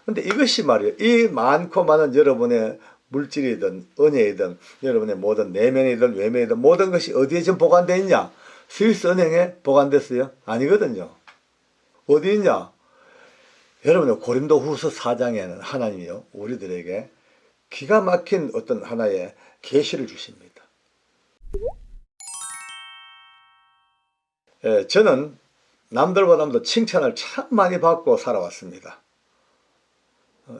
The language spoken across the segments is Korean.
근데 이것이 말이에요. 이 많고 많은 여러분의 물질이든 은혜이든 여러분의 모든 내면이든 외면이든 모든 것이 어디에 지금 보관되어 있냐? 스위스 은행에 보관됐어요? 아니거든요. 어디 있냐? 여러분의 고린도 후서 4장에는 하나님이요 우리들에게 기가 막힌 어떤 하나의 계시를 주십니다. 저는 남들보다도 칭찬을 참 많이 받고 살아왔습니다.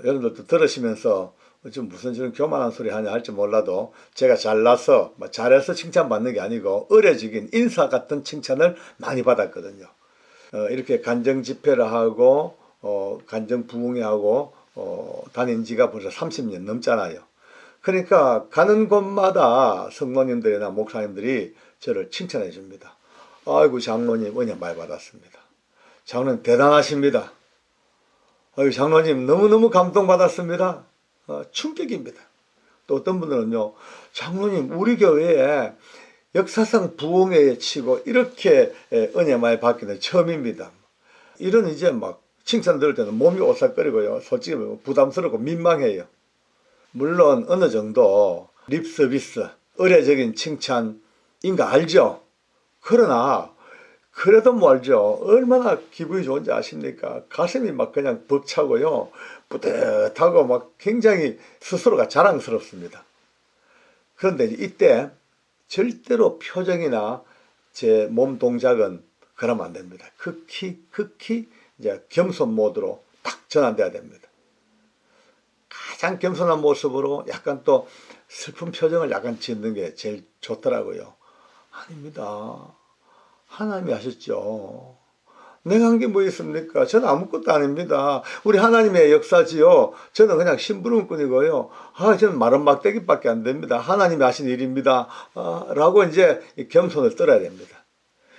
여러분들도 들으시면서 좀 무슨 저런 교만한 소리 하냐 할지 몰라도 제가 잘나서 잘해서 칭찬받는 게 아니고 어려지긴 인사 같은 칭찬을 많이 받았거든요. 이렇게 간정 집회를 하고 간정 부흥회하고 다닌 지가 벌써 30년 넘잖아요. 그러니까 가는 곳마다 성모님들이나 목사님들이 저를 칭찬해 줍니다. 아이고 장로님 은혜 많이 받았습니다. 장로님 대단하십니다. 아이고 장로님 너무너무 감동받았습니다. 충격입니다. 또 어떤 분들은요, 장로님 우리 교회에 역사상 부흥회에 치고 이렇게 은혜 많이 받기는 처음입니다. 이런 이제 막 칭찬 들을 때는 몸이 오싹거리고요. 솔직히 부담스럽고 민망해요. 물론 어느 정도 립서비스, 의례적인 칭찬인 거 알죠? 그러나 그래도 뭐 알죠? 얼마나 기분이 좋은지 아십니까? 가슴이 막 그냥 벅차고요. 뿌듯하고 막 굉장히 스스로가 자랑스럽습니다. 그런데 이때 절대로 표정이나 제 몸 동작은 그러면 안 됩니다. 극히 이제 겸손 모드로 딱 전환돼야 됩니다. 가장 겸손한 모습으로 약간 또 슬픈 표정을 약간 짓는 게 제일 좋더라고요. 아닙니다. 하나님이 하셨죠. 내가 한 게 뭐 있습니까? 저는 아무것도 아닙니다. 우리 하나님의 역사지요. 저는 그냥 심부름꾼이고요. 저는 마른 막대기밖에 안 됩니다. 하나님이 하신 일입니다. 라고 이제 겸손을 떨어야 됩니다.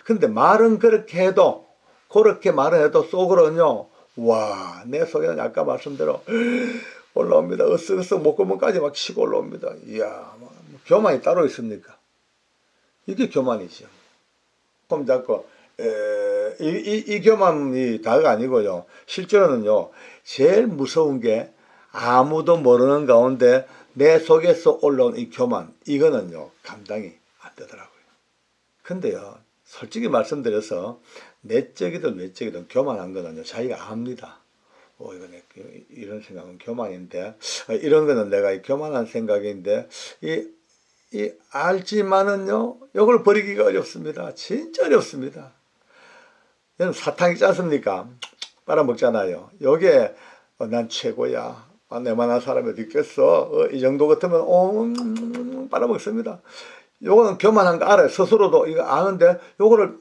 근데 말은 그렇게 해도, 그렇게 말을 해도 속으로는요, 와, 내 속에는 아까 말씀대로 올라옵니다. 으쓱으쓱 목구멍까지 막 치고 올라옵니다. 이야, 교만이 따로 있습니까? 이게 교만이죠. 폼 잡고, 이 교만이 다가 아니고요. 실제로는요, 제일 무서운 게 아무도 모르는 가운데 내 속에서 올라온 이 교만, 이거는요, 감당이 안 되더라고요. 근데요, 솔직히 말씀드려서 내적이든 외적이든 교만한 거는요, 자기가 압니다. 이거는 이런 생각은 교만인데, 이런 거는 내가 교만한 생각인데, 알지만은요, 이걸 버리기가 어렵습니다. 진짜 어렵습니다. 얘는 사탕 있지 않습니까? 빨아먹잖아요. 요게, 난 최고야. 내만한 사람이 어디 있겠어? 이 정도 같으면, 빨아먹습니다. 요거는 교만한 거 알아요. 스스로도 이거 아는데, 요거를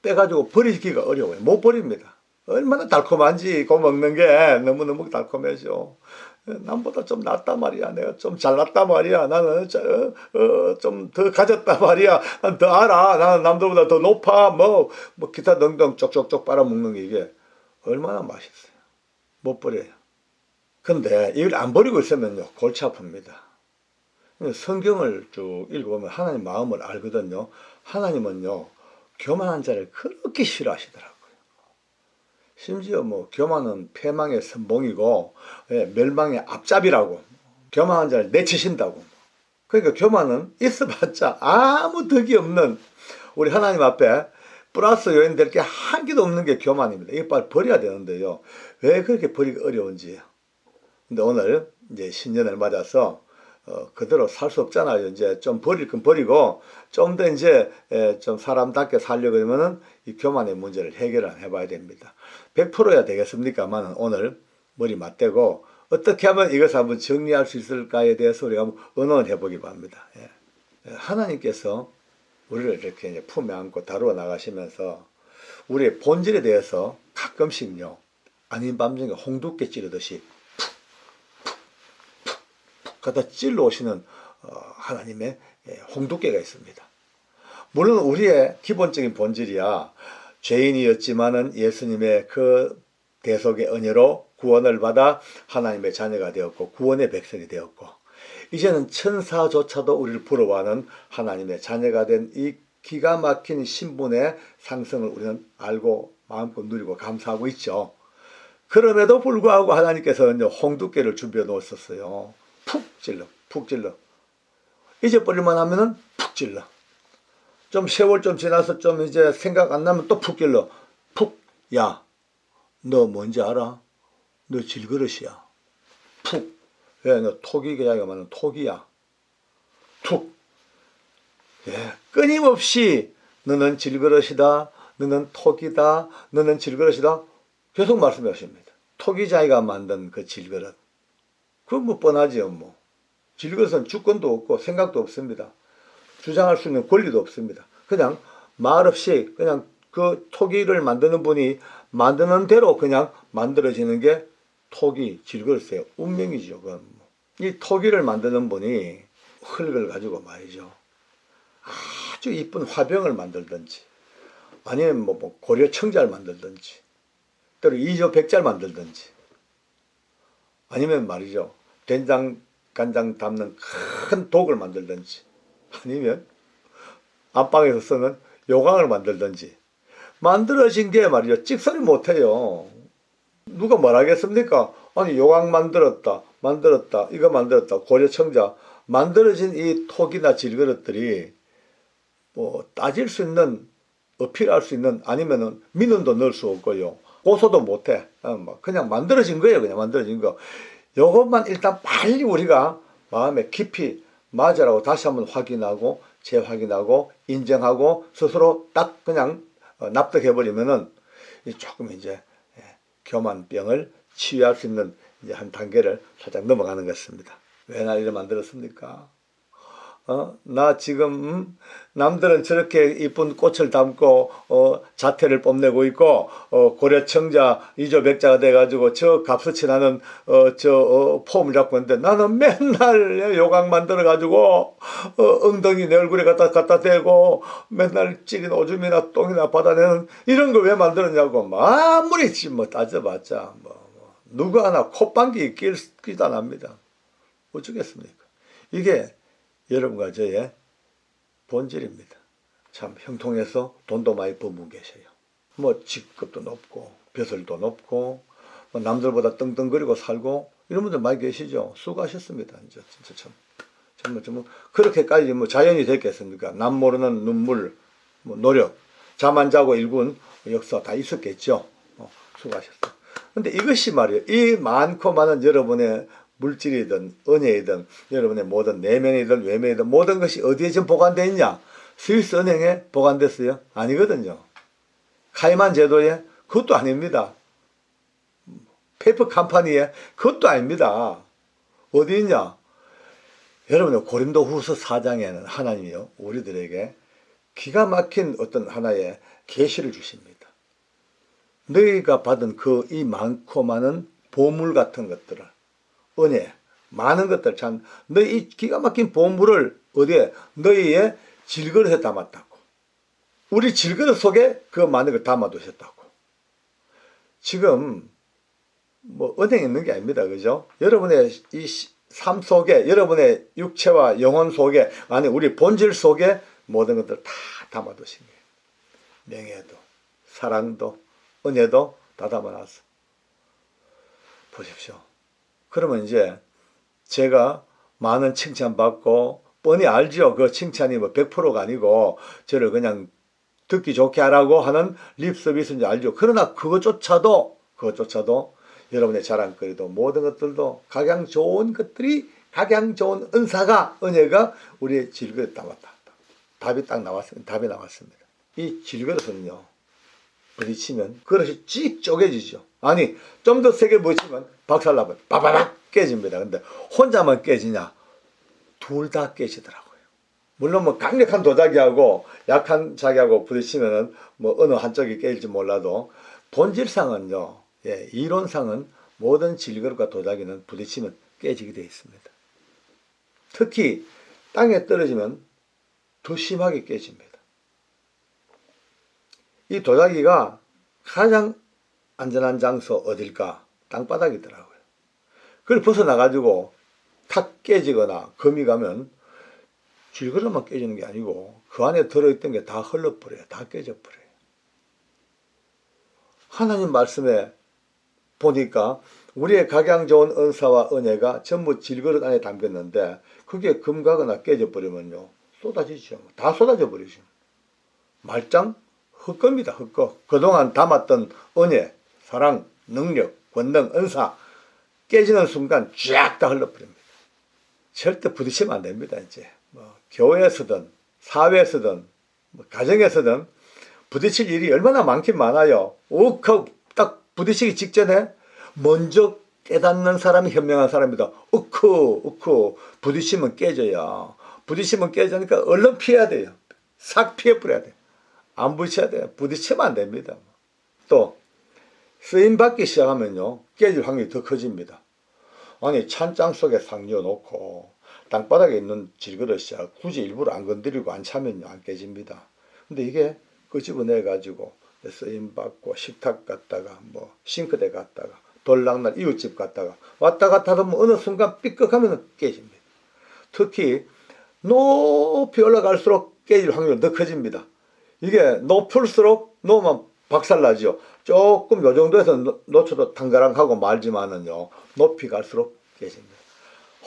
빼가지고 버리기가 어려워요. 못 버립니다. 얼마나 달콤한지, 그거 먹는 게 너무너무 달콤해져. 남보다 좀 낫단 말이야. 내가 좀 잘났단 말이야. 나는 좀 더 가졌단 말이야. 난 더 알아. 나는 남들보다 더 높아. 뭐 기타 등등 쪽쪽쪽 빨아먹는 게 이게 얼마나 맛있어요. 못 버려요. 근데 이걸 안 버리고 있으면요, 골치 아픕니다. 성경을 쭉 읽어보면 하나님 마음을 알거든요. 하나님은요, 교만한 자를 그렇게 싫어하시더라고요. 심지어 교만은 패망의 선봉이고 멸망의 앞잡이라고, 교만한 자를 내치신다고. 그러니까 교만은 있어봤자 아무 덕이 없는, 우리 하나님 앞에 플러스 요인 될 게 한 개도 없는 게 교만입니다. 이거 빨리 버려야 되는데요, 왜 그렇게 버리기 어려운지. 근데 오늘 이제 신년을 맞아서 그대로 살 수 없잖아요. 이제 좀 버릴 건 버리고 좀 더 이제 좀 사람답게 살려고 그러면은 이 교만의 문제를 해결을 해봐야 됩니다. 100%야 되겠습니까만 오늘 머리 맞대고 어떻게 하면 이것을 한번 정리할 수 있을까에 대해서 우리가 한번 의논을 해보기 바랍니다. 하나님께서 우리를 이렇게 이제 품에 안고 다루어 나가시면서 우리의 본질에 대해서 가끔씩요, 아닌 밤중에 홍두깨 찌르듯이 갖다 찔러 오시는 하나님의 홍두깨가 있습니다. 물론 우리의 기본적인 본질이야 죄인이었지만은 예수님의 그 대속의 은혜로 구원을 받아 하나님의 자녀가 되었고 구원의 백성이 되었고, 이제는 천사조차도 우리를 부러워하는 하나님의 자녀가 된 이 기가 막힌 신분의 상승을 우리는 알고 마음껏 누리고 감사하고 있죠. 그럼에도 불구하고 하나님께서 홍두깨를 준비해 놓으셨어요. 푹 찔러, 푹 찔러. 잊어버릴만 하면은 푹 찔러. 좀 세월 좀 지나서 좀 이제 생각 안 나면 또 푹 찔러. 푹. 야, 너 뭔지 알아? 너 질그릇이야. 푹. 왜? 너 토기 계약이 많은 토기야. 툭. 예, 끊임없이 너는 질그릇이다. 너는 토기다. 너는 질그릇이다. 계속 말씀하십니다. 토기자기가 만든 그 질그릇. 그건 뭐 뻔하지요, 뭐. 질그릇은 주권도 없고 생각도 없습니다. 주장할 수 있는 권리도 없습니다. 그냥 말없이 그냥 그 토기를 만드는 분이 만드는 대로 그냥 만들어지는 게 토기, 질그릇의 운명이죠. 그건 뭐. 이 토기를 만드는 분이 흙을 가지고 말이죠. 아주 이쁜 화병을 만들든지 아니면 뭐 고려 청자를 만들든지 때로 이조 백자를 만들든지 아니면 말이죠. 된장 간장 담는 큰 독을 만들든지 아니면 안방에서 쓰는 요강을 만들든지 만들어진 게 말이죠. 찍소리 못해요. 누가 뭘 하겠습니까? 아니 요강 만들었다 이거 만들었다 고려 청자 만들어진 이 톡이나 질그릇들이 뭐 따질 수 있는 어필할 수 있는 아니면은 민원도 넣을 수 없고요. 고소도 못해. 그냥 만들어진 거예요. 그냥 만들어진 거. 요것만 일단 빨리 우리가 마음에 깊이 맞으라고 다시 한번 확인하고 재확인하고 인정하고 스스로 딱 그냥 납득해버리면은 조금 이제 교만병을 치유할 수 있는 이제 한 단계를 살짝 넘어가는 것 같습니다. 왜 나 이래 만들었습니까? 나 지금 남들은 저렇게 이쁜 꽃을 담고 자태를 뽐내고 있고 고려청자 이조백자가 돼가지고 저 값어치 나는 폼을 잡고 있는데 나는 맨날 요강 만들어가지고 엉덩이 내 얼굴에 갖다 대고 맨날 찌린 오줌이나 똥이나 받아내는 이런 거 왜 만들었냐고 아무리 뭐 따져봤자 누구 하나 콧방귀 끼도 안 합니다. 어쩌겠습니까? 이게 여러분과 저의 본질입니다. 참 형통해서 돈도 많이 버무고 계셔요. 뭐 직급도 높고 벼슬도 높고 뭐 남들보다 떵떵거리고 살고 이런 분들 많이 계시죠. 수고하셨습니다. 이제 진짜 정말 그렇게까지 뭐 자연이 됐겠습니까? 남 모르는 눈물, 뭐 노력, 잠 안 자고 일군 역사 다 있었겠죠. 수고하셨어요. 근데 이것이 말이에요. 이 많고 많은 여러분의 물질이든 은혜이든 여러분의 모든 내면이든 외면이든 모든 것이 어디에 지금 보관되어 있냐? 스위스 은행에 보관됐어요? 아니거든요. 카이만 제도에? 그것도 아닙니다. 페이퍼 컴퍼니에? 그것도 아닙니다. 어디 있냐? 여러분의 고린도 후서 4장에는 하나님이요 우리들에게 기가 막힌 어떤 하나의 계시를 주십니다. 너희가 받은 그 이 많고 많은 보물 같은 것들을 은혜, 많은 것들 참 너희 이 기가 막힌 보물을 어디에? 너희의 질그릇에 담았다고. 우리 질그릇 속에 그 많은 걸 담아두셨다고. 지금 뭐 은행에 있는 게 아닙니다. 그죠? 여러분의 이 삶 속에 여러분의 육체와 영혼 속에 아니 우리 본질 속에 모든 것들 다 담아두신 거예요. 명예도 사랑도 은혜도 다 담아놨어. 보십시오. 그러면 이제 제가 많은 칭찬받고 뻔히 알죠. 그 칭찬이 뭐 100%가 아니고 저를 그냥 듣기 좋게 하라고 하는 립 서비스인지 알죠. 그러나 그것조차도 여러분의 자랑거리도 모든 것들도 각양 좋은 것들이 각양 좋은 은사가 은혜가 우리의 질그릇에 담았다. 답이 딱 나왔습니다. 답이 나왔습니다. 이 질그릇은요. 부딪히면 그릇이 찢 쪼개지죠. 아니 좀 더 세게 부딪히면 박살나면 빠바박 깨집니다. 근데 혼자만 깨지냐? 둘 다 깨지더라고요. 물론 뭐 강력한 도자기하고 약한 자기하고 부딪히면은 뭐 어느 한쪽이 깨질지 몰라도 본질상은요. 예, 이론상은 모든 질그릇과 도자기는 부딪히면 깨지게 되어 있습니다. 특히 땅에 떨어지면 더 심하게 깨집니다. 이 도자기가 가장 안전한 장소 어딜까? 땅바닥이더라고요. 그걸 벗어나가지고 탁 깨지거나 금이 가면 질그릇만 깨지는 게 아니고 그 안에 들어있던 게 다 흘러버려요. 다 깨져버려요. 하나님 말씀에 보니까 우리의 각양 좋은 은사와 은혜가 전부 질그릇 안에 담겼는데 그게 금가거나 깨져버리면요 쏟아지죠. 다 쏟아져 버리죠. 말짱 헛겁니다. 헛거. 그동안 담았던 은혜, 사랑, 능력, 권능, 은사 깨지는 순간 쫙 다 흘러버립니다. 절대 부딪히면 안 됩니다. 이제 교회에서든 사회에서든 가정에서든 부딪힐 일이 얼마나 많긴 많아요. 욱하고 딱 부딪히기 직전에 먼저 깨닫는 사람이 현명한 사람이다. 부딪히면 깨져야. 부딪히면 깨지니까 얼른 피해야 돼요. 싹 피해버려야 돼요. 안 부딪혀야 돼요. 부딪히면 안 됩니다. 또 쓰임받기 시작하면요 깨질 확률이 더 커집니다. 아니 찬장 속에 상뉘어 놓고 땅바닥에 있는 질그릇이야 굳이 일부러 안 건드리고 안 차면요 안 깨집니다. 근데 이게 끄집어내 가지고 쓰임받고 식탁 갔다가 뭐 싱크대 갔다가 돌락날 이웃집 갔다가 왔다 갔다 하면 어느 순간 삐걱하면 깨집니다. 특히 높이 올라갈수록 깨질 확률이 더 커집니다. 이게 높을수록 놓으면 박살나죠. 조금 요 정도에서 놓쳐도 tan가랑하고 말지만은요 높이 갈수록 깨집니다.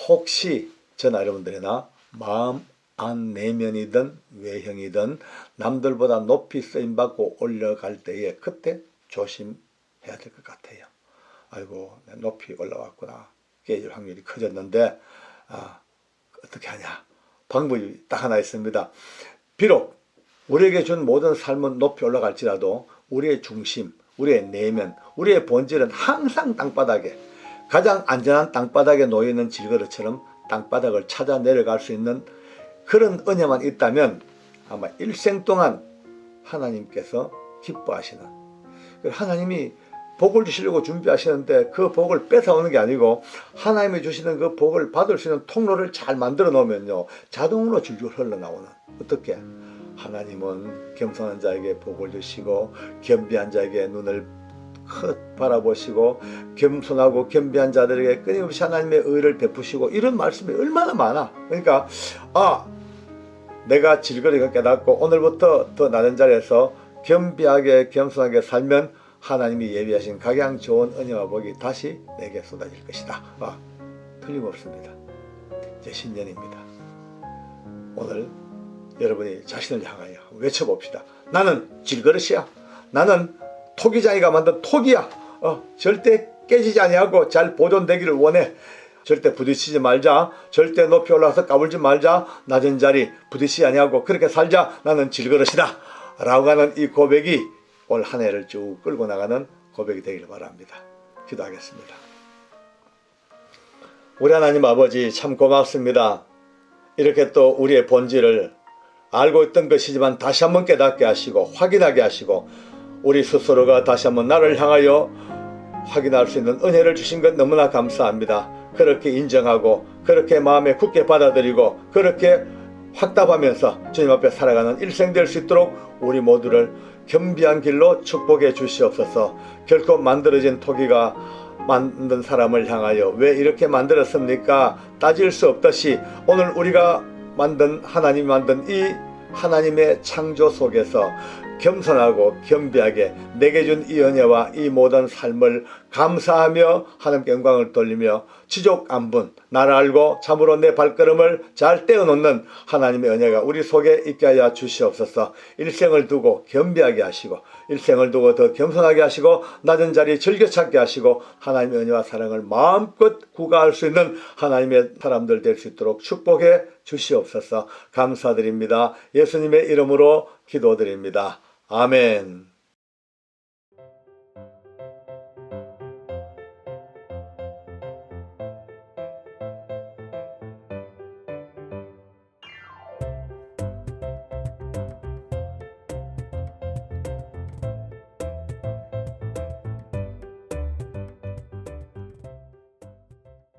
혹시 저나 여러분들이나 마음 안 내면이든 외형이든 남들보다 높이 쓰임받고 올라갈 때에 그때 조심해야 될 것 같아요. 아이고 높이 올라왔구나. 깨질 확률이 커졌는데 어떻게 하냐. 방법이 딱 하나 있습니다. 비록 우리에게 준 모든 삶은 높이 올라갈지라도 우리의 중심, 우리의 내면, 우리의 본질은 항상 땅바닥에 가장 안전한 땅바닥에 놓여있는 질그릇처럼 땅바닥을 찾아 내려갈 수 있는 그런 은혜만 있다면 아마 일생 동안 하나님께서 기뻐하시는 하나님이 복을 주시려고 준비하시는데 그 복을 뺏어오는 게 아니고 하나님이 주시는 그 복을 받을 수 있는 통로를 잘 만들어 놓으면요 자동으로 줄줄 흘러나오는 어떻게 하나님은 겸손한 자에게 복을 주시고 겸비한 자에게 눈을 바라보시고 겸손하고 겸비한 자들에게 끊임없이 하나님의 의를 베푸시고 이런 말씀이 얼마나 많아. 그러니까 내가 질거리가 깨닫고 오늘부터 더 낮은 자리에서 겸비하게 겸손하게 살면 하나님이 예비하신 각양 좋은 은혜와 복이 다시 내게 쏟아질 것이다. 틀림없습니다. 이제 신년입니다. 오늘 여러분이 자신을 향하여 외쳐봅시다. 나는 질그릇이야. 나는 토기장이가 만든 톡이야. 절대 깨지지 아니하고 잘 보존되기를 원해. 절대 부딪히지 말자. 절대 높이 올라가서 까불지 말자. 낮은 자리 부딪히지 아니하고 그렇게 살자. 나는 질그릇이다. 라고 하는 이 고백이 올 한 해를 쭉 끌고 나가는 고백이 되기를 바랍니다. 기도하겠습니다. 우리 하나님 아버지 참 고맙습니다. 이렇게 또 우리의 본질을 알고 있던 것이지만 다시 한번 깨닫게 하시고 확인하게 하시고 우리 스스로가 다시 한번 나를 향하여 확인할 수 있는 은혜를 주신 것 너무나 감사합니다. 그렇게 인정하고 그렇게 마음에 굳게 받아들이고 그렇게 확답하면서 주님 앞에 살아가는 일생 될 수 있도록 우리 모두를 겸비한 길로 축복해 주시옵소서. 결코 만들어진 토기가 만든 사람을 향하여 왜 이렇게 만들었습니까? 따질 수 없듯이 오늘 우리가 만든 하나님이 만든 이 하나님의 창조 속에서 겸손하고 겸비하게 내게 준 이 은혜와 이 모든 삶을 감사하며 하나님께 영광을 돌리며 지족 안분 나를 알고 참으로 내 발걸음을 잘 떼어놓는 하나님의 은혜가 우리 속에 있게 하여 주시옵소서. 일생을 두고 겸비하게 하시고 일생을 두고 더 겸손하게 하시고 낮은 자리 즐겨 찾게 하시고 하나님의 은혜와 사랑을 마음껏 구가할 수 있는 하나님의 사람들 될 수 있도록 축복해 주시옵소서. 감사드립니다. 예수님의 이름으로 기도드립니다. 아멘.